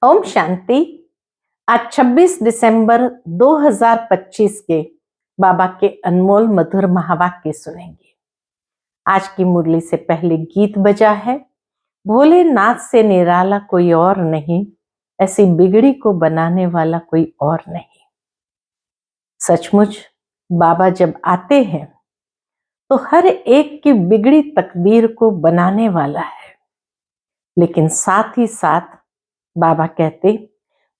ओम शांति। आज 26 दिसंबर 2025 के बाबा के अनमोल मधुर महावाक्य सुनेंगे। आज की मुरली से पहले गीत बजा है, भोलेनाथ से निराला कोई और नहीं, ऐसी बिगड़ी को बनाने वाला कोई और नहीं। सचमुच बाबा जब आते हैं तो हर एक की बिगड़ी तकदीर को बनाने वाला है, लेकिन साथ ही साथ बाबा कहते,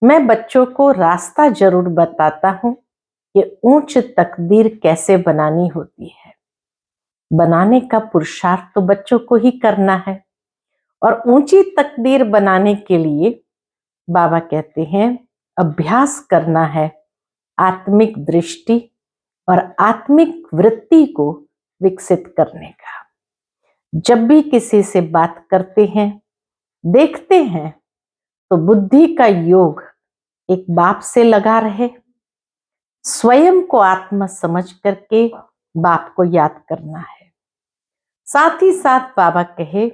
मैं बच्चों को रास्ता जरूर बताता हूं कि ऊंच तकदीर कैसे बनानी होती है। बनाने का पुरुषार्थ तो बच्चों को ही करना है, और ऊंची तकदीर बनाने के लिए बाबा कहते हैं अभ्यास करना है, आत्मिक दृष्टि और आत्मिक वृत्ति को विकसित करने का। जब भी किसी से बात करते हैं, देखते हैं, तो बुद्धि का योग एक बाप से लगा रहे, स्वयं को आत्मा समझ करके बाप को याद करना है। साथ ही साथ बाबा कहे,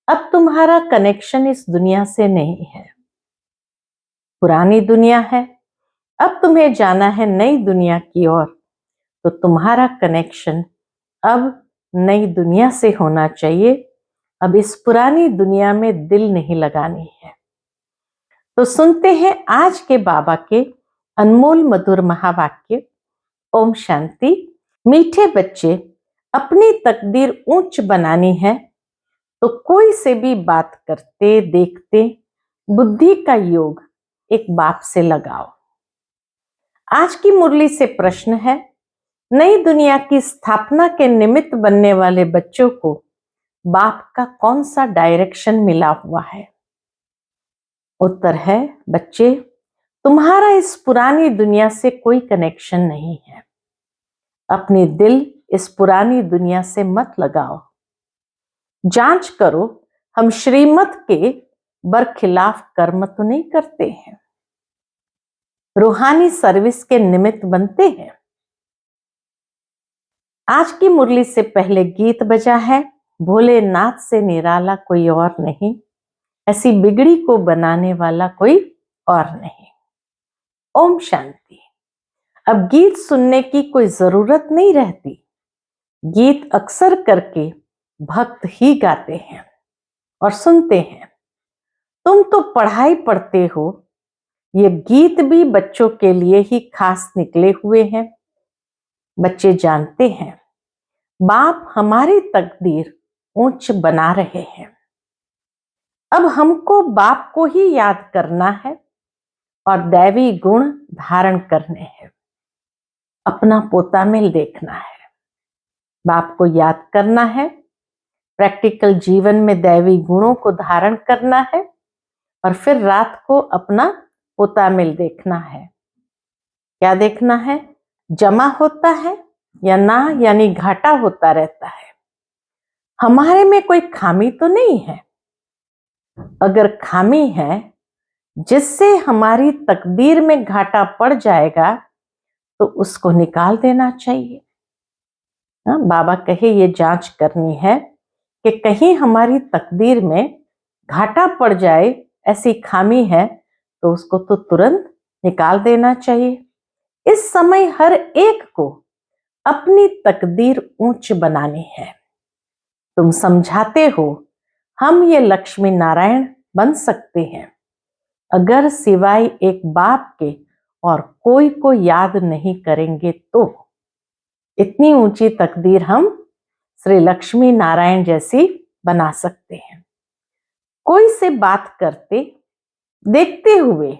अब तुम्हारा कनेक्शन इस दुनिया से नहीं है, पुरानी दुनिया है, अब तुम्हें जाना है नई दुनिया की ओर, तो तुम्हारा कनेक्शन अब नई दुनिया से होना चाहिए। अब इस पुरानी दुनिया में दिल नहीं लगानी है। तो सुनते हैं आज के बाबा के अनमोल मधुर महावाक्य। ओम शांति। मीठे बच्चे, अपनी तकदीर ऊंच बनानी है तो कोई से भी बात करते देखते बुद्धि का योग एक बाप से लगाओ। आज की मुरली से प्रश्न है, नई दुनिया की स्थापना के निमित्त बनने वाले बच्चों को बाप का कौन सा डायरेक्शन मिला हुआ है? उत्तर है, बच्चे, तुम्हारा इस पुरानी दुनिया से कोई कनेक्शन नहीं है। अपनी दिल इस पुरानी दुनिया से मत लगाओ। जांच करो, हम श्रीमत के बरखिलाफ कर्म तो नहीं करते हैं, रूहानी सर्विस के निमित्त बनते हैं। आज की मुरली से पहले गीत बजा है, भोलेनाथ से निराला कोई और नहीं, ऐसी बिगड़ी को बनाने वाला कोई और नहीं। ओम शांति। अब गीत सुनने की कोई जरूरत नहीं रहती। गीत अक्सर करके भक्त ही गाते हैं और सुनते हैं। तुम तो पढ़ाई पढ़ते हो, ये गीत भी बच्चों के लिए ही खास निकले हुए हैं। बच्चे जानते हैं बाप हमारी तकदीर ऊंच बना रहे हैं। अब हमको बाप को ही याद करना है और दैवी गुण धारण करने हैं। अपना पोता मिल देखना है, बाप को याद करना है, प्रैक्टिकल जीवन में दैवी गुणों को धारण करना है, और फिर रात को अपना पोता मिल देखना है। क्या देखना है? जमा होता है या ना, यानी घाटा होता रहता है। हमारे में कोई खामी तो नहीं है। अगर खामी है जिससे हमारी तकदीर में घाटा पड़ जाएगा तो उसको निकाल देना चाहिए। बाबा कहे ये जांच करनी है कि कहीं हमारी तकदीर में घाटा पड़ जाए, ऐसी खामी है तो उसको तो तुरंत निकाल देना चाहिए। इस समय हर एक को अपनी तकदीर ऊंच बनानी है। तुम समझाते हो हम ये लक्ष्मी नारायण बन सकते हैं, अगर सिवाय एक बाप के और कोई को याद नहीं करेंगे तो इतनी ऊंची तकदीर हम श्री लक्ष्मी नारायण जैसी बना सकते हैं। कोई से बात करते देखते हुए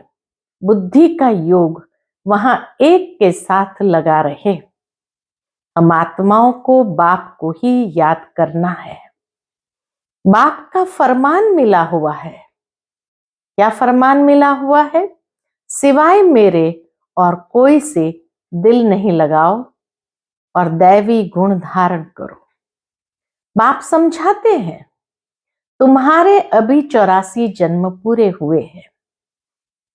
बुद्धि का योग वहां एक के साथ लगा रहे। हम आत्माओं को बाप को ही याद करना है। बाप का फरमान मिला हुआ है। क्या फरमान मिला हुआ है? सिवाय मेरे और कोई से दिल नहीं लगाओ और दैवी गुण धारण करो। बाप समझाते हैं तुम्हारे अभी 84 जन्म पूरे हुए हैं,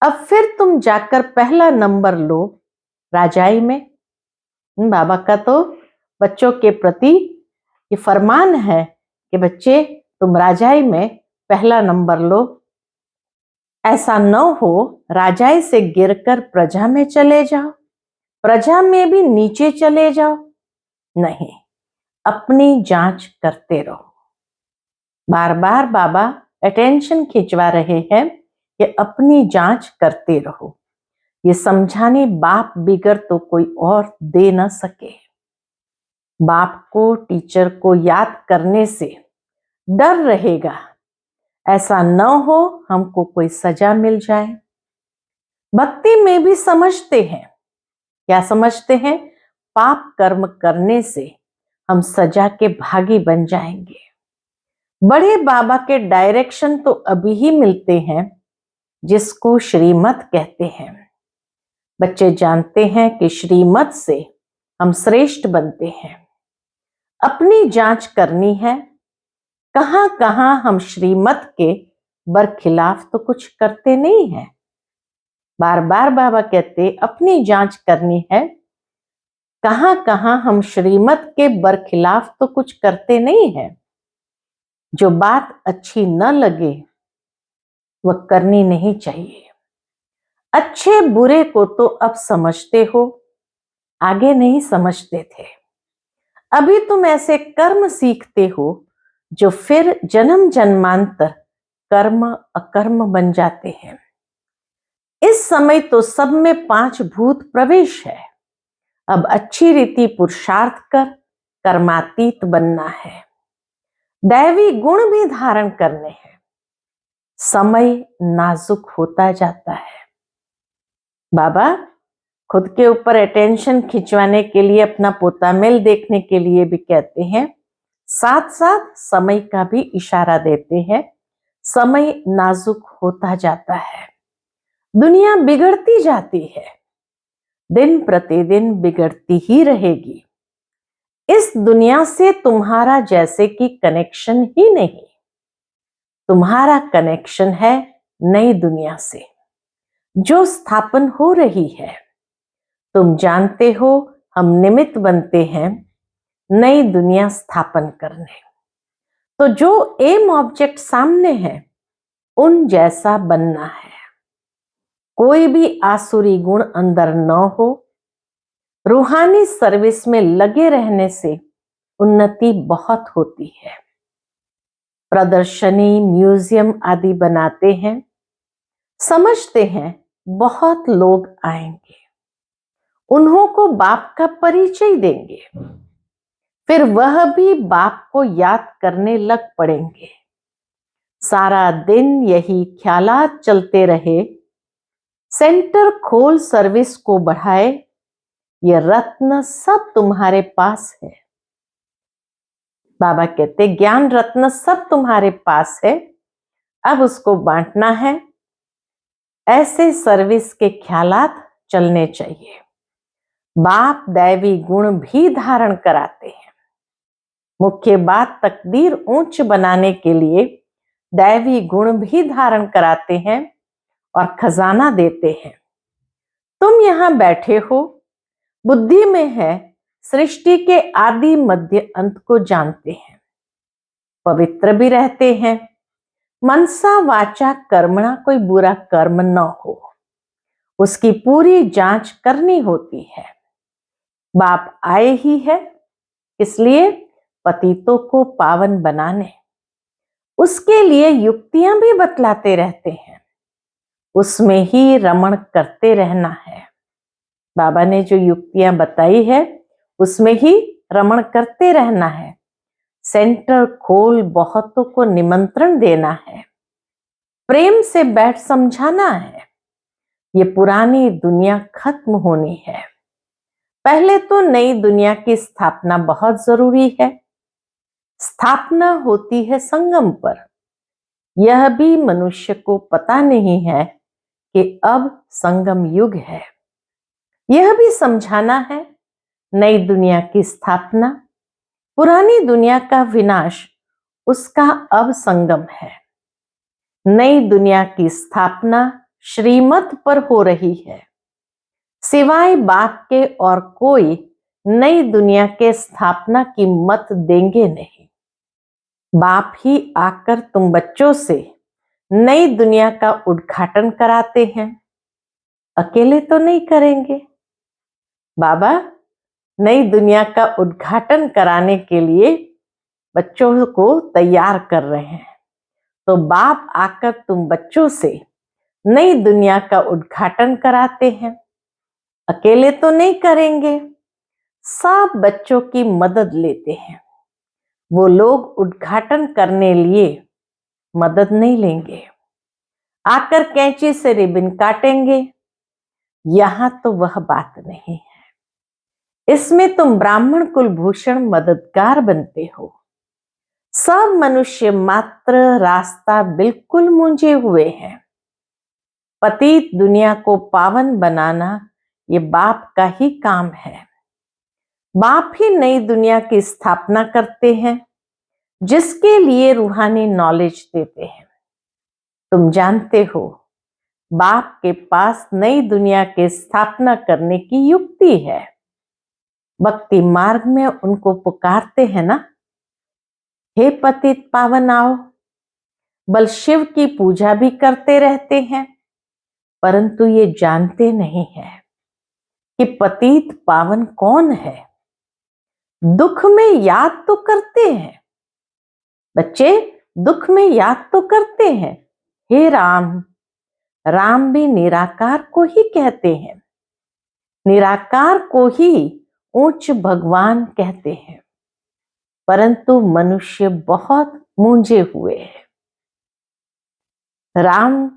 अब फिर तुम जाकर पहला नंबर लो राजाई में। बाबा का तो बच्चों के प्रति ये फरमान है कि बच्चे तुम राजाई में पहला नंबर लो। ऐसा न हो राजाई से गिरकर प्रजा में चले जाओ, प्रजा में भी नीचे चले जाओ। नहीं, अपनी जांच करते रहो। बार बार बाबा अटेंशन खिंचवा रहे हैं कि अपनी जांच करते रहो। ये समझाने बाप बिगर तो कोई और दे न सके। बाप को, टीचर को याद करने से डर रहेगा, ऐसा न हो हमको कोई सजा मिल जाए। भक्ति में भी समझते हैं, क्या समझते हैं? पाप कर्म करने से हम सजा के भागी बन जाएंगे। बड़े बाबा के डायरेक्शन तो अभी ही मिलते हैं, जिसको श्रीमत कहते हैं। बच्चे जानते हैं कि श्रीमत से हम श्रेष्ठ बनते हैं। अपनी जांच करनी है, कहां कहां हम श्रीमत के बरखिलाफ तो कुछ करते नहीं है। बार बार बाबा कहते अपनी जांच करनी है, कहां कहां हम श्रीमत के बरखिलाफ तो कुछ करते नहीं है। जो बात अच्छी न लगे वह करनी नहीं चाहिए। अच्छे बुरे को तो अब समझते हो, आगे नहीं समझते थे। अभी तुम ऐसे कर्म सीखते हो जो फिर जन्म जन्मांतर कर्म अकर्म बन जाते हैं। इस समय तो सब में 5 भूत प्रवेश है। अब अच्छी रीति पुरुषार्थ कर कर्मातीत बनना है। दैवी गुण भी धारण करने हैं। समय नाजुक होता जाता है। बाबा खुद के ऊपर अटेंशन खिंचवाने के लिए, अपना पोता मेल देखने के लिए भी कहते हैं, साथ साथ समय का भी इशारा देते हैं। समय नाजुक होता जाता है, दुनिया बिगड़ती जाती है, दिन प्रतिदिन बिगड़ती ही रहेगी। इस दुनिया से तुम्हारा जैसे कि कनेक्शन ही नहीं। तुम्हारा कनेक्शन है नई दुनिया से, जो स्थापन हो रही है। तुम जानते हो हम निमित्त बनते हैं नई दुनिया स्थापन करने। तो जो एम ऑब्जेक्ट सामने है उन जैसा बनना है। कोई भी आसुरी गुण अंदर न हो। रूहानी सर्विस में लगे रहने से उन्नति बहुत होती है। प्रदर्शनी, म्यूजियम आदि बनाते हैं, समझते हैं बहुत लोग आएंगे, उन्हों को बाप का परिचय देंगे, फिर वह भी बाप को याद करने लग पड़ेंगे। सारा दिन यही ख्यालात चलते रहे, सेंटर खोल सर्विस को बढ़ाए, ये रत्न सब तुम्हारे पास है। बाबा कहते ज्ञान रत्न सब तुम्हारे पास है, अब उसको बांटना है। ऐसे सर्विस के ख्यालात चलने चाहिए। बाप दैवी गुण भी धारण कराते हैं। मुख्य बात तकदीर ऊंच बनाने के लिए दैवी गुण भी धारण कराते हैं और खजाना देते हैं। तुम यहां बैठे हो, बुद्धि में है, सृष्टि के आदि मध्य अंत को जानते हैं, पवित्र भी रहते हैं। मनसा वाचा कर्मणा कोई बुरा कर्म न हो, उसकी पूरी जांच करनी होती है। बाप आए ही है, इसलिए पतितों को पावन बनाने, उसके लिए युक्तियां भी बतलाते रहते हैं, उसमें ही रमण करते रहना है। बाबा ने जो युक्तियां बताई है उसमें ही रमण करते रहना है। सेंटर खोल बहुतों को निमंत्रण देना है, प्रेम से बैठ समझाना है। ये पुरानी दुनिया खत्म होनी है। पहले तो नई दुनिया की स्थापना बहुत जरूरी है। स्थापना होती है संगम पर। यह भी मनुष्य को पता नहीं है कि अब संगम युग है। यह भी समझाना है नई दुनिया की स्थापना, पुरानी दुनिया का विनाश, उसका अब संगम है। नई दुनिया की स्थापना श्रीमत पर हो रही है। सिवाय बाप के और कोई नई दुनिया के स्थापना की मत देंगे नहीं। बाप ही आकर तुम बच्चों से नई दुनिया का उद्घाटन कराते हैं। अकेले तो नहीं करेंगे। बाबा नई दुनिया का उद्घाटन कराने के लिए बच्चों को तैयार कर रहे हैं। तो बाप आकर तुम बच्चों से नई दुनिया का उद्घाटन कराते हैं। अकेले तो नहीं करेंगे, सब बच्चों की मदद लेते हैं। वो लोग उद्घाटन करने लिए मदद नहीं लेंगे, आकर कैंची से रिबन काटेंगे। यहां तो वह बात नहीं है। इसमें तुम ब्राह्मण कुलभूषण मददगार बनते हो। सब मनुष्य मात्र रास्ता बिल्कुल मूंझे हुए हैं। पतित दुनिया को पावन बनाना ये बाप का ही काम है। बाप ही नई दुनिया की स्थापना करते हैं, जिसके लिए रूहानी नॉलेज देते हैं। तुम जानते हो बाप के पास नई दुनिया की स्थापना करने की युक्ति है। भक्ति मार्ग में उनको पुकारते हैं ना, हे पतित पावन आओ। बल शिव की पूजा भी करते रहते हैं, परंतु ये जानते नहीं है कि पतित पावन कौन है। दुख में याद तो करते हैं बच्चे, दुख में याद तो करते हैं, हे राम। राम भी निराकार को ही कहते हैं, निराकार को ही उच्च भगवान कहते हैं। परंतु मनुष्य बहुत मूंझे हुए हैं। राम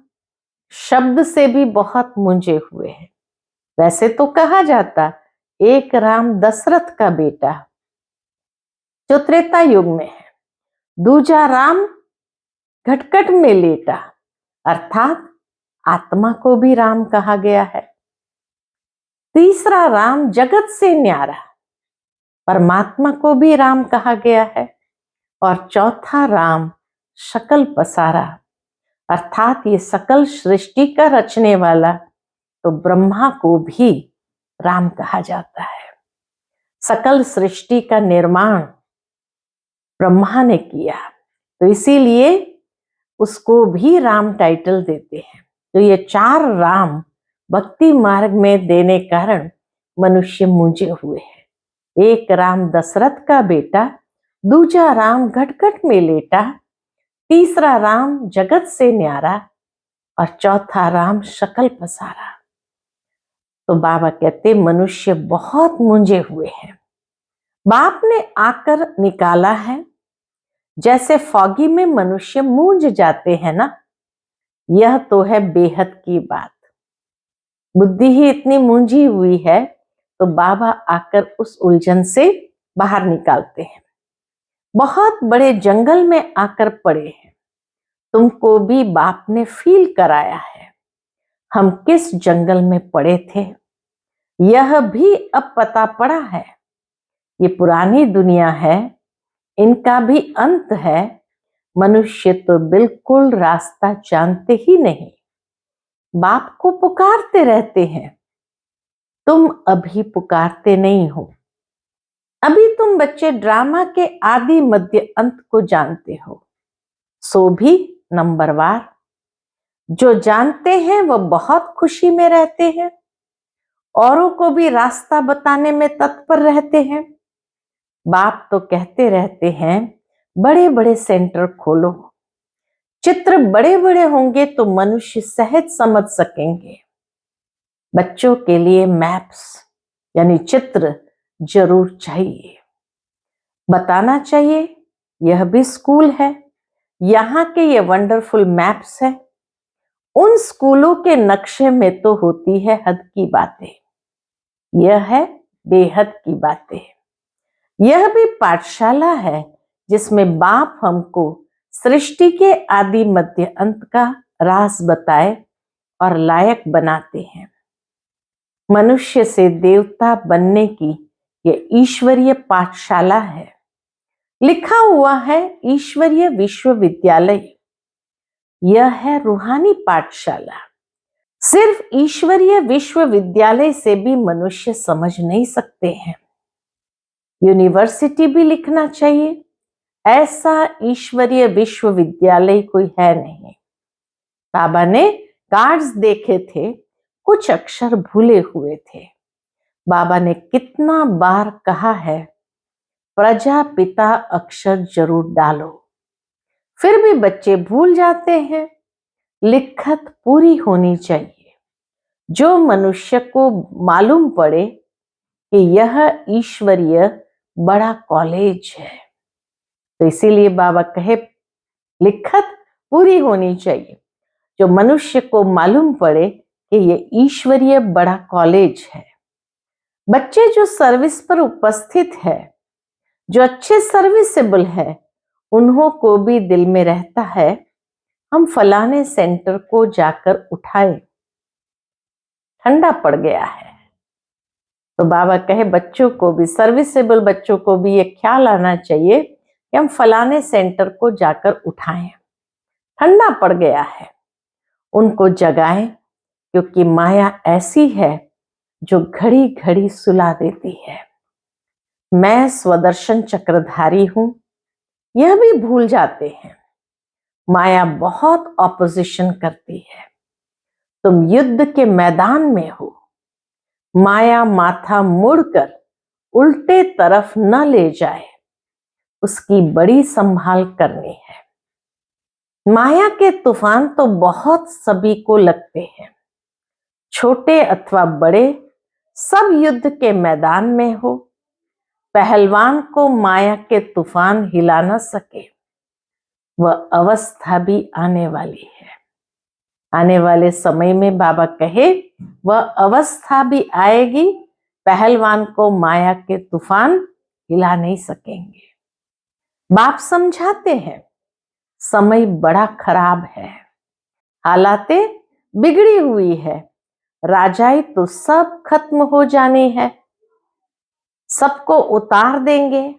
शब्द से भी बहुत मूंझे हुए हैं। वैसे तो कहा जाता एक राम दशरथ का बेटा, जो त्रेता युग में है। दूजा राम घटघट में लेटा, अर्थात आत्मा को भी राम कहा गया है। तीसरा राम जगत से न्यारा, परमात्मा को भी राम कहा गया है। और चौथा राम शकल पसारा, अर्थात ये सकल सृष्टि का रचने वाला, तो ब्रह्मा को भी राम कहा जाता है। सकल सृष्टि का निर्माण ब्रह्मा ने किया, तो इसीलिए उसको भी राम टाइटल देते हैं। तो ये चार राम भक्ति मार्ग में देने कारण मनुष्य मूंझे हुए हैं। एक राम दशरथ का बेटा, दूजा राम घटघट में लेटा, तीसरा राम जगत से न्यारा और चौथा राम शकल पसारा। तो बाबा कहते मनुष्य बहुत मूंझे हुए हैं। बाप ने आकर निकाला है। जैसे फॉगी में मनुष्य मूंझ जाते हैं ना, यह तो है बेहद की बात। बुद्धि ही इतनी मूंझी हुई है, तो बाबा आकर उस उलझन से बाहर निकालते हैं। बहुत बड़े जंगल में आकर पड़े हैं। तुमको भी बाप ने फील कराया है हम किस जंगल में पड़े थे। यह भी अब पता पड़ा है। ये पुरानी दुनिया है, इनका भी अंत है। मनुष्य तो बिल्कुल रास्ता जानते ही नहीं, बाप को पुकारते रहते हैं। तुम अभी पुकारते नहीं हो। अभी तुम बच्चे ड्रामा के आदि मध्य अंत को जानते हो, सो भी नंबरवार। जो जानते हैं वह बहुत खुशी में रहते हैं, औरों को भी रास्ता बताने में तत्पर रहते हैं। बाप तो कहते रहते हैं बड़े बड़े सेंटर खोलो, चित्र बड़े बड़े होंगे तो मनुष्य सहज समझ सकेंगे। बच्चों के लिए मैप्स यानी चित्र जरूर चाहिए, बताना चाहिए। यह भी स्कूल है, यहाँ के ये वंडरफुल मैप्स है। उन स्कूलों के नक्शे में तो होती है हद की बातें, यह है बेहद की बातें। यह भी पाठशाला है जिसमें बाप हमको सृष्टि के आदि मध्य अंत का राज बताए और लायक बनाते हैं। मनुष्य से देवता बनने की यह ईश्वरीय पाठशाला है। लिखा हुआ है ईश्वरीय विश्वविद्यालय। यह है रूहानी पाठशाला। सिर्फ ईश्वरीय विश्वविद्यालय से भी मनुष्य समझ नहीं सकते हैं, यूनिवर्सिटी भी लिखना चाहिए। ऐसा ईश्वरीय विश्वविद्यालय कोई है नहीं। बाबा ने कार्ड्स देखे थे, कुछ अक्षर भूले हुए थे। बाबा ने कितना बार कहा है, प्रजापिता अक्षर जरूर डालो, फिर भी बच्चे भूल जाते हैं। लिखत पूरी होनी चाहिए। जो मनुष्य को मालूम पड़े कि यह ईश्वरीय बड़ा कॉलेज है, तो इसीलिए बाबा कहे लिखत पूरी होनी चाहिए। जो मनुष्य को मालूम पड़े कि यह ईश्वरीय बड़ा कॉलेज है। बच्चे जो सर्विस पर उपस्थित है, जो अच्छे सर्विसेबल है, उन्हों को भी दिल में रहता है हम फलाने सेंटर को जाकर उठाए, ठंडा पड़ गया है। तो बाबा कहे बच्चों को भी, सर्विसेबल बच्चों को भी ये ख्याल आना चाहिए कि हम फलाने सेंटर को जाकर उठाएं, ठंडा पड़ गया है। उनको जगाएं, क्योंकि माया ऐसी है जो घड़ी घड़ी सुला देती है। मैं स्वदर्शन चक्रधारी हूं, यह भी भूल जाते हैं। माया बहुत ऑपोजिशन करती है। तुम युद्ध के मैदान में हो, माया माथा मुड़कर उल्टे तरफ न ले जाए, उसकी बड़ी संभाल करनी है। माया के तूफान तो बहुत सभी को लगते हैं, छोटे अथवा बड़े, सब युद्ध के मैदान में हो। पहलवान को माया के तूफान हिला न सके, वह अवस्था भी आने वाली है। आने वाले समय में बाबा कहे वह अवस्था भी आएगी, पहलवान को माया के तूफान हिला नहीं सकेंगे। बाप समझाते हैं समय बड़ा खराब है, हालातें बिगड़ी हुई है, राजाई तो सब खत्म हो जानी है, सबको उतार देंगे,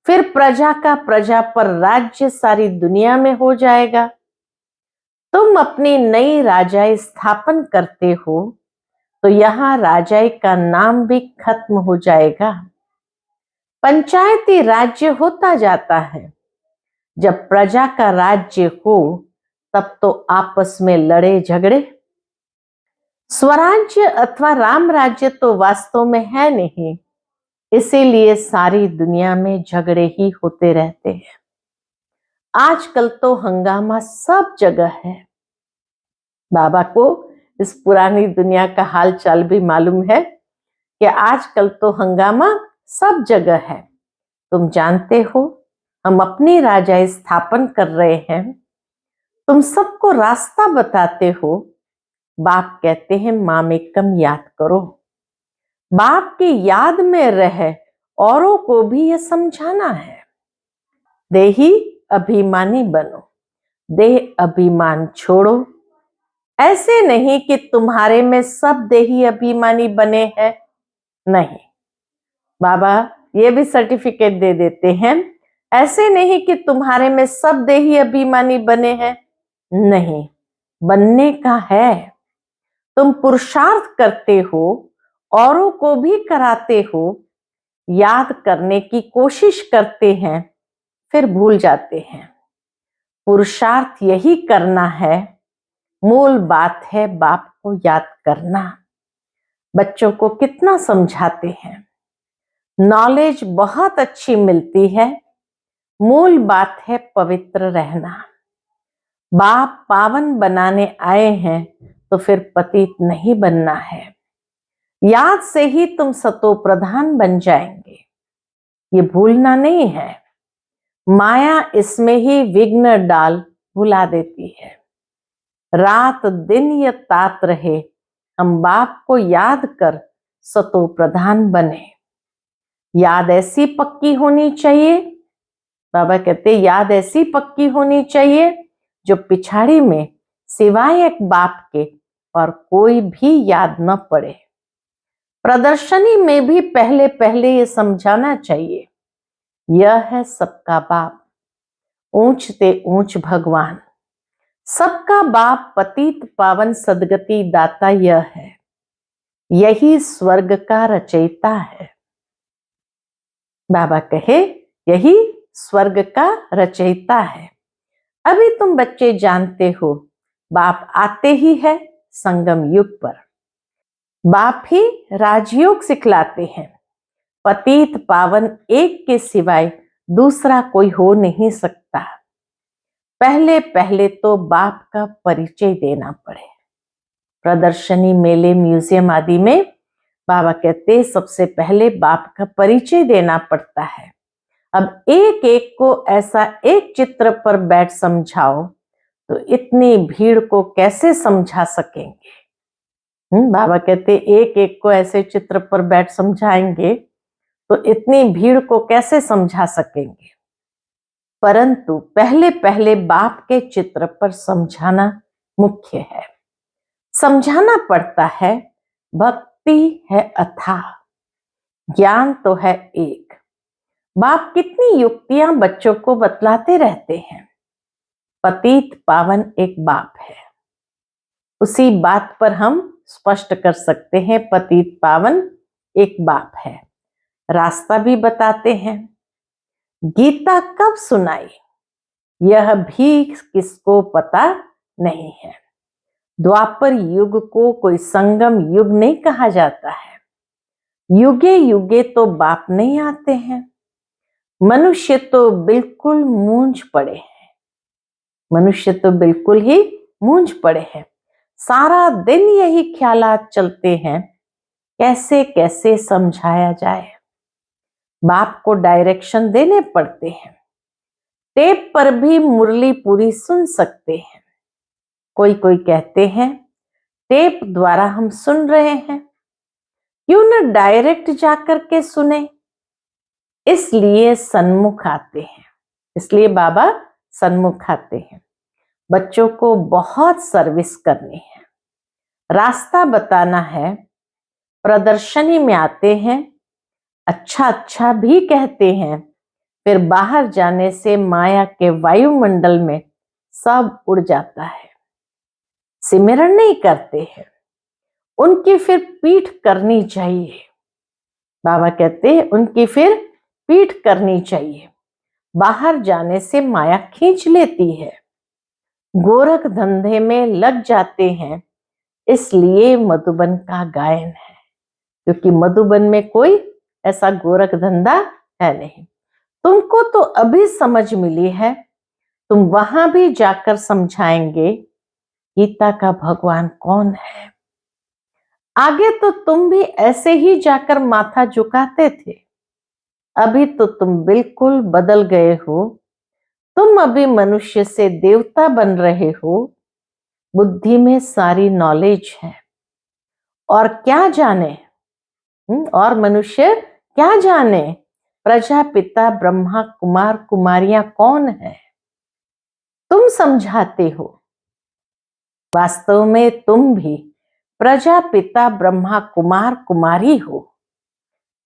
फिर प्रजा का प्रजा पर राज्य सारी दुनिया में हो जाएगा। तुम अपनी नई राजाई स्थापन करते हो तो यहां राजाई का नाम भी खत्म हो जाएगा। पंचायती राज्य होता जाता है। जब प्रजा का राज्य हो तब तो आपस में लड़े झगड़े। स्वराज्य अथवा राम राज्य तो वास्तव में है नहीं, इसीलिए सारी दुनिया में झगड़े ही होते रहते हैं। आजकल तो हंगामा सब जगह है। बाबा को इस पुरानी दुनिया का हाल चाल भी मालूम है कि आजकल तो हंगामा सब जगह है। तुम जानते हो हम अपनी राजाई स्थापन कर रहे हैं, तुम सबको रास्ता बताते हो। बाप कहते हैं मामेकम याद करो। बाप की याद में रह औरों को भी यह समझाना है। देही अभिमानी बनो, देह अभिमान छोड़ो। ऐसे नहीं कि तुम्हारे में सब देही अभिमानी बने हैं, नहीं। बाबा ये भी सर्टिफिकेट दे देते हैं, ऐसे नहीं कि तुम्हारे में सब देही अभिमानी बने हैं, नहीं, बनने का है। तुम पुरुषार्थ करते हो, औरों को भी कराते हो, याद करने की कोशिश करते हैं, फिर भूल जाते हैं। पुरुषार्थ यही करना है, मूल बात है बाप को याद करना। बच्चों को कितना समझाते हैं, नॉलेज बहुत अच्छी मिलती है, मूल बात है पवित्र रहना। बाप पावन बनाने आए हैं तो फिर पतित नहीं बनना है। याद से ही तुम सतो प्रधान बन जाएंगे, ये भूलना नहीं है। माया इसमें ही विघ्न डाल भुला देती है। रात दिन ये तात रहे, हम बाप को याद कर सतो प्रधान बने। याद ऐसी पक्की होनी चाहिए, बाबा कहते याद ऐसी पक्की होनी चाहिए जो पिछाड़ी में सिवाय एक बाप के और कोई भी याद न पड़े। प्रदर्शनी में भी पहले पहले ये समझाना चाहिए, यह है सबका बाप, ऊंचते ऊंच भगवान, सबका बाप पतित पावन सदगति दाता यह है, यही स्वर्ग का रचयिता है। बाबा कहे यही स्वर्ग का रचयिता है। अभी तुम बच्चे जानते हो बाप आते ही है संगम युग पर। बाप ही राजयोग सिखलाते हैं। पतित पावन एक के सिवाय दूसरा कोई हो नहीं सकता। पहले पहले तो बाप का परिचय देना पड़े। प्रदर्शनी, मेले, म्यूजियम आदि में बाबा कहते सबसे पहले बाप का परिचय देना पड़ता है। अब एक एक को ऐसा एक चित्र पर बैठ समझाओ तो इतनी भीड़ को कैसे समझा सकेंगे। बाबा कहते एक एक को ऐसे चित्र पर बैठ समझाएंगे तो इतनी भीड़ को कैसे समझा सकेंगे। परंतु पहले पहले बाप के चित्र पर समझाना मुख्य है। समझाना पड़ता है। भक्ति है अथाह, ज्ञान तो है एक। बाप कितनी युक्तियां बच्चों को बतलाते रहते हैं। पतित पावन एक बाप है। उसी बात पर हम स्पष्ट कर सकते हैं, पतित पावन एक बाप है। रास्ता भी बताते हैं। गीता कब सुनाई यह भी किसको पता नहीं है। द्वापर युग को कोई संगम युग नहीं कहा जाता है। युगे युगे तो बाप नहीं आते हैं। मनुष्य तो बिल्कुल मूंझ पड़े हैं। मनुष्य तो बिल्कुल ही मूंझ पड़े हैं। सारा दिन यही ख्यालात चलते हैं, कैसे कैसे समझाया जाए। बाप को डायरेक्शन देने पड़ते हैं। टेप पर भी मुरली पूरी सुन सकते हैं। कोई कोई कहते हैं टेप द्वारा हम सुन रहे हैं, क्यों न डायरेक्ट जाकर के सुने। इसलिए सन्मुख आते हैं। इसलिए बाबा सन्मुख आते हैं। बच्चों को बहुत सर्विस करनी है, रास्ता बताना है। प्रदर्शनी में आते हैं, अच्छा अच्छा भी कहते हैं, फिर बाहर जाने से माया के वायुमंडल में सब उड़ जाता है। सिमरन नहीं करते हैं, उनकी फिर पीठ करनी चाहिए। बाबा कहते हैं उनकी फिर पीठ करनी चाहिए। बाहर जाने से माया खींच लेती है। गोरख धंधे में लग जाते हैं, इसलिए मधुबन का गायन है, क्योंकि मधुबन में कोई ऐसा गोरख धंधा है नहीं। तुमको तो अभी समझ मिली है, तुम वहां भी जाकर समझाएंगे गीता का भगवान कौन है। आगे तो तुम भी ऐसे ही जाकर माथा झुकाते थे, अभी तो तुम बिल्कुल बदल गए हो। तुम अभी मनुष्य से देवता बन रहे हो। बुद्धि में सारी नॉलेज है और क्या जाने, और मनुष्य क्या जाने प्रजापिता ब्रह्मा कुमार कुमारियां कौन है। तुम समझाते हो, वास्तव में तुम भी प्रजापिता ब्रह्मा कुमार कुमारी हो।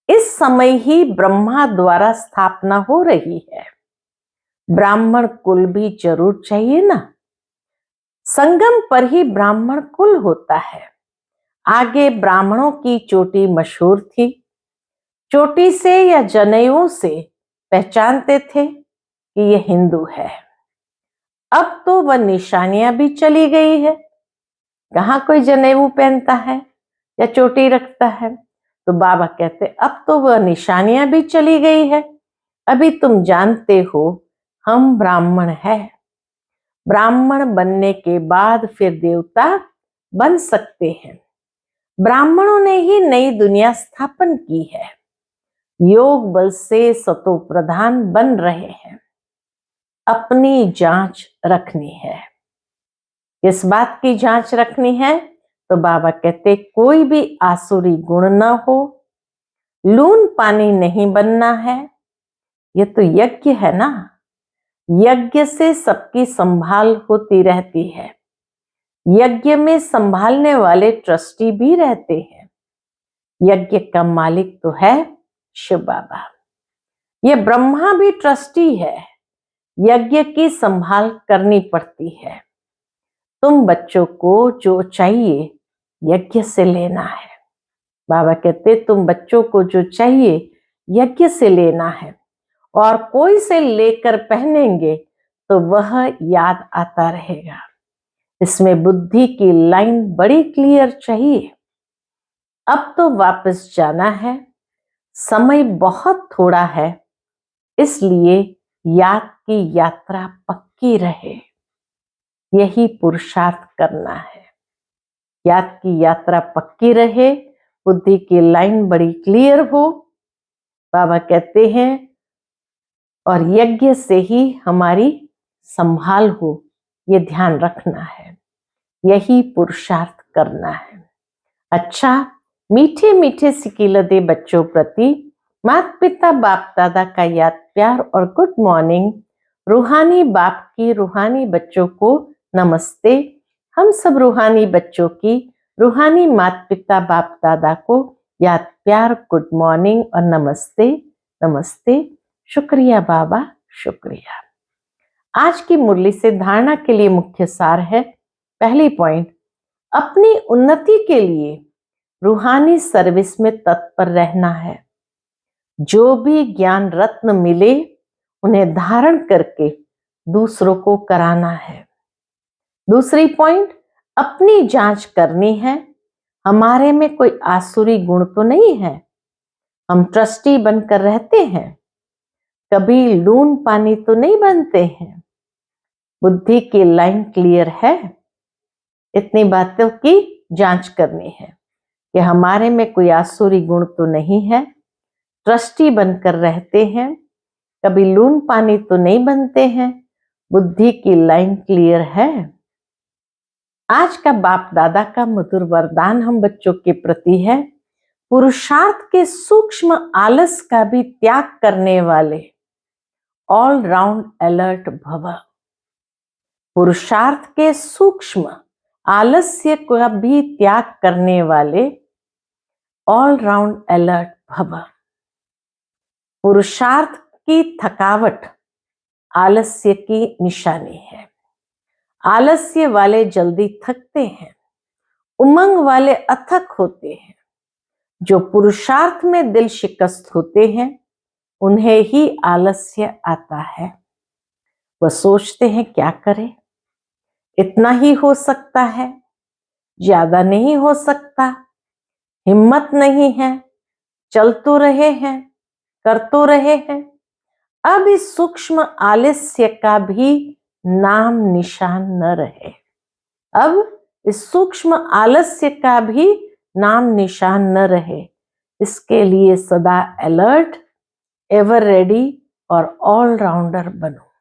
इस समय ही ब्रह्मा द्वारा स्थापना हो रही है। ब्राह्मण कुल भी जरूर चाहिए ना। संगम पर ही ब्राह्मण कुल होता है। आगे ब्राह्मणों की चोटी मशहूर थी। चोटी से या जनेऊ से पहचानते थे कि ये हिंदू है। अब तो वह निशानियां भी चली गई है। कहाँ कोई जनेऊ पहनता है या चोटी रखता है। तो बाबा कहते अब तो वह निशानियां भी चली गई है। अभी तुम जानते हो हम ब्राह्मण है। ब्राह्मण बनने के बाद फिर देवता बन सकते हैं। ब्राह्मणों ने ही नई दुनिया स्थापन की है। योग बल से सतो प्रधान बन रहे हैं। अपनी जांच रखनी है। किस बात की जांच रखनी है? तो बाबा कहते कोई भी आसुरी गुण न हो, लून पानी नहीं बनना है। ये तो यज्ञ है ना। यज्ञ से सबकी संभाल होती रहती है। यज्ञ में संभालने वाले ट्रस्टी भी रहते हैं। यज्ञ का मालिक तो है शिव बाबा। ये ब्रह्मा भी ट्रस्टी है। यज्ञ की संभाल करनी पड़ती है। तुम बच्चों को जो चाहिए यज्ञ से लेना है। बाबा कहते तुम बच्चों को जो चाहिए यज्ञ से लेना है, और कोई से लेकर पहनेंगे तो वह याद आता रहेगा। इसमें बुद्धि की लाइन बड़ी क्लियर चाहिए। अब तो वापस जाना है, समय बहुत थोड़ा है, इसलिए याद की यात्रा पक्की रहे, यही पुरुषार्थ करना है। याद की यात्रा पक्की रहे, बुद्धि की लाइन बड़ी क्लियर हो। बाबा कहते हैं और यज्ञ से ही हमारी संभाल हो, ये ध्यान रखना है, यही पुरुषार्थ करना है। अच्छा, मीठे मीठे सिकिलदे बच्चों प्रति माता पिता बाप दादा का याद प्यार और गुड मॉर्निंग। रूहानी बाप की रूहानी बच्चों को नमस्ते। हम सब रूहानी बच्चों की रूहानी माता पिता बाप दादा को याद प्यार, गुड मॉर्निंग और नमस्ते नमस्ते। शुक्रिया बाबा, शुक्रिया। आज की मुरली से धारणा के लिए मुख्य सार है। पहली पॉइंट, अपनी उन्नति के लिए रूहानी सर्विस में तत्पर रहना है। जो भी ज्ञान रत्न मिले उन्हें धारण करके दूसरों को कराना है। दूसरी पॉइंट, अपनी जांच करनी है, हमारे में कोई आसुरी गुण तो नहीं है। हम ट्रस्टी बनकर रहते हैं, कभी लून पानी तो नहीं बनते हैं। बुद्धि की लाइन क्लियर है, इतनी बातों की जांच करनी है कि हमारे में कोई आसुरी गुण तो नहीं है, ट्रस्टी बनकर रहते हैं, कभी लून पानी तो नहीं बनते हैं। बुद्धि की लाइन क्लियर है। आज का बाप दादा का मधुर वरदान हम बच्चों के प्रति है, पुरुषार्थ के सूक्ष्म आलस का भी त्याग करने वाले ऑल राउंड अलर्ट भव। पुरुषार्थ के सूक्ष्म आलस्य का भी त्याग करने वाले ऑल राउंड अलर्ट भव। पुरुषार्थ की थकावट आलस्य की निशानी है। आलस्य वाले जल्दी थकते हैं, उमंग वाले अथक होते हैं। जो पुरुषार्थ में दिल शिकस्त होते हैं उन्हें ही आलस्य आता है। वह सोचते हैं क्या करें, इतना ही हो सकता है, ज्यादा नहीं हो सकता, हिम्मत नहीं है, चल तो रहे हैं, कर तो रहे हैं। अब इस सूक्ष्म आलस्य का भी नाम निशान न रहे। अब इस सूक्ष्म आलस्य का भी नाम निशान न रहे। इसके लिए सदा अलर्ट, एवर रेडी और ऑलराउंडर बनो।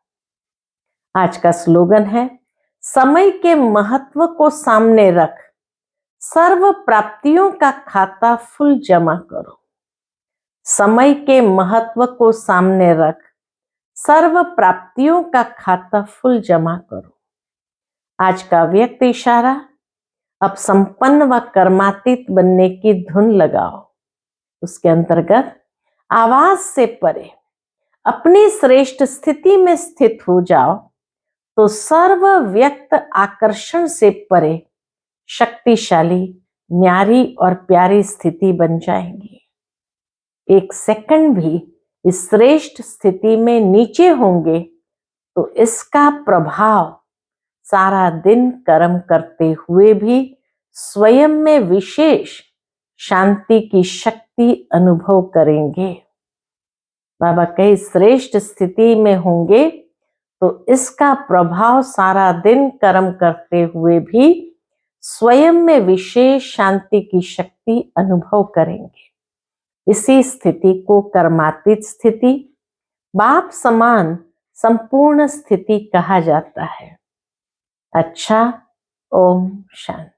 आज का स्लोगन है, समय के महत्व को सामने रख, सर्व प्राप्तियों का खाता फुल जमा करो। समय के महत्व को सामने रख, सर्व प्राप्तियों का खाता फुल जमा करो। आज का व्यक्त इशारा, अब संपन्न व कर्मातीत बनने की धुन लगाओ। उसके अंतर्गत आवाज से परे अपनी श्रेष्ठ स्थिति में स्थित हो जाओ तो सर्व व्यक्त आकर्षण से परे शक्तिशाली, न्यारी और प्यारी स्थिति बन जाएंगी। एक सेकंड भी इस श्रेष्ठ स्थिति में नीचे होंगे तो इसका प्रभाव सारा दिन कर्म करते हुए भी स्वयं में विशेष शांति की शक्ति अनुभव करेंगे। बाबा कई श्रेष्ठ स्थिति में होंगे तो इसका प्रभाव सारा दिन कर्म करते हुए भी स्वयं में विशेष शांति की शक्ति अनुभव करेंगे। इसी स्थिति को कर्मातीत स्थिति, बाप समान संपूर्ण स्थिति कहा जाता है। अच्छा, ओम शांति।